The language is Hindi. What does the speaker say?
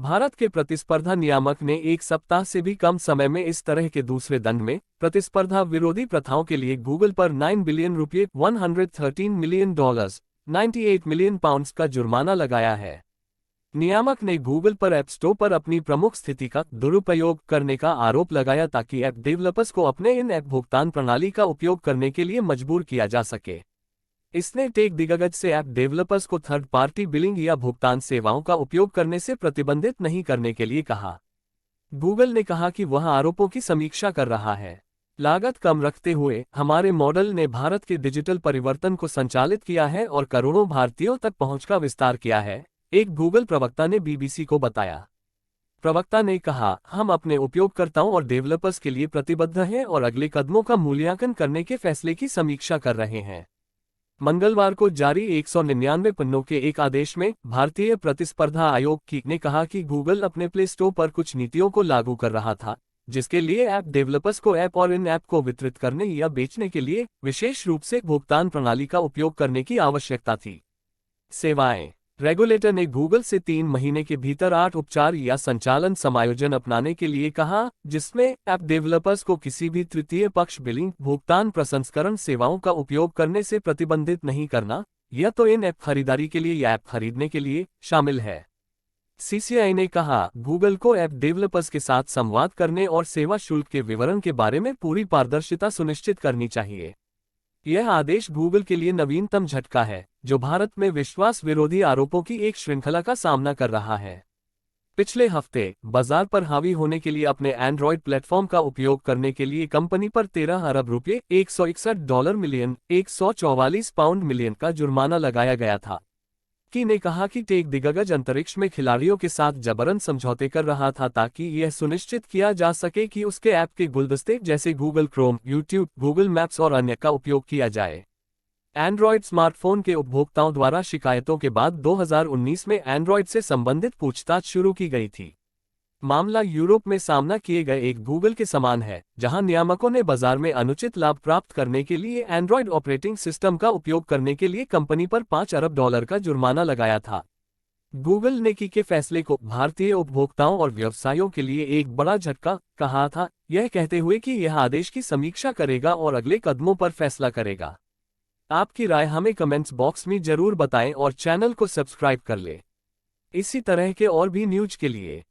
भारत के प्रतिस्पर्धा नियामक ने एक सप्ताह से भी कम समय में इस तरह के दूसरे दंड में प्रतिस्पर्धा विरोधी प्रथाओं के लिए गूगल पर 9 बिलियन रुपये $113 मिलियन 98 मिलियन पाउंड्स का जुर्माना लगाया है। नियामक ने गूगल पर ऐप स्टोर पर अपनी प्रमुख स्थिति का दुरुपयोग करने का आरोप लगाया ताकि ऐप डेवलपर्स को अपने इन ऐप भुगतान प्रणाली का उपयोग करने के लिए मजबूर किया जा सके। इसने टेक दिग्गज से ऐप डेवलपर्स को थर्ड पार्टी बिलिंग या भुगतान सेवाओं का उपयोग करने से प्रतिबंधित नहीं करने के लिए कहा। गूगल ने कहा कि वह आरोपों की समीक्षा कर रहा है। लागत कम रखते हुए हमारे मॉडल ने भारत के डिजिटल परिवर्तन को संचालित किया है और करोड़ों भारतीयों तक पहुंच का विस्तार किया है, एक गूगल प्रवक्ता ने बीबीसी को बताया। प्रवक्ता ने कहा, हम अपने उपयोगकर्ताओं और डेवलपर्स के लिए प्रतिबद्ध हैं और अगले कदमों का मूल्यांकन करने के फैसले की समीक्षा कर रहे हैं। मंगलवार को जारी 199 पन्नों के एक आदेश में भारतीय प्रतिस्पर्धा आयोग ने कहा कि गूगल अपने प्ले स्टोर पर कुछ नीतियों को लागू कर रहा था, जिसके लिए ऐप डेवलपर्स को ऐप और इन ऐप को वितरित करने या बेचने के लिए विशेष रूप से भुगतान प्रणाली का उपयोग करने की आवश्यकता थी। सेवाएं। रेगुलेटर ने गूगल से 3 महीने के भीतर 8 उपचार या संचालन समायोजन अपनाने के लिए कहा, जिसमें ऐप डेवलपर्स को किसी भी तृतीय पक्ष बिलिंग भुगतान प्रसंस्करण सेवाओं का उपयोग करने से प्रतिबंधित नहीं करना, या तो इन ऐप खरीदारी के लिए या ऐप खरीदने के लिए शामिल है। सीसीआई ने कहा, गूगल को ऐप डेवलपर्स के साथ संवाद करने और सेवा शुल्क के विवरण के बारे में पूरी पारदर्शिता सुनिश्चित करनी चाहिए। यह आदेश गूगल के लिए नवीनतम झटका है, जो भारत में विश्वास विरोधी आरोपों की एक श्रृंखला का सामना कर रहा है। पिछले हफ्ते बाजार पर हावी होने के लिए अपने एंड्रॉयड प्लेटफॉर्म का उपयोग करने के लिए कंपनी पर 13 अरब रुपये $161 मिलियन 144 पाउंड मिलियन का जुर्माना लगाया गया था। की ने कहा कि टेक दिग्गज अंतरिक्ष में खिलाड़ियों के साथ जबरन समझौते कर रहा था ताकि यह सुनिश्चित किया जा सके कि उसके ऐप के गुलदस्ते जैसे Google Chrome, YouTube, Google maps और अन्य का उपयोग किया जाए। एंड्रॉयड स्मार्टफोन के उपभोक्ताओं द्वारा शिकायतों के बाद 2019 में एंड्रॉयड से संबंधित पूछताछ शुरू की गई थी। मामला यूरोप में सामना किए गए एक गूगल के समान है, जहां नियामकों ने बाजार में अनुचित लाभ प्राप्त करने के लिए एंड्रॉयड ऑपरेटिंग सिस्टम का उपयोग करने के लिए कंपनी पर $5 अरब का जुर्माना लगाया था। गूगल ने के फैसले को भारतीय उपभोक्ताओं और व्यवसायों के लिए एक बड़ा झटका कहा था, यह कहते हुए कि यह आदेश की समीक्षा करेगा और अगले कदमों पर फैसला करेगा। आपकी राय हमें कमेंट्स बॉक्स में जरूर बताएं और चैनल को सब्सक्राइब कर लें। इसी तरह के और भी न्यूज के लिए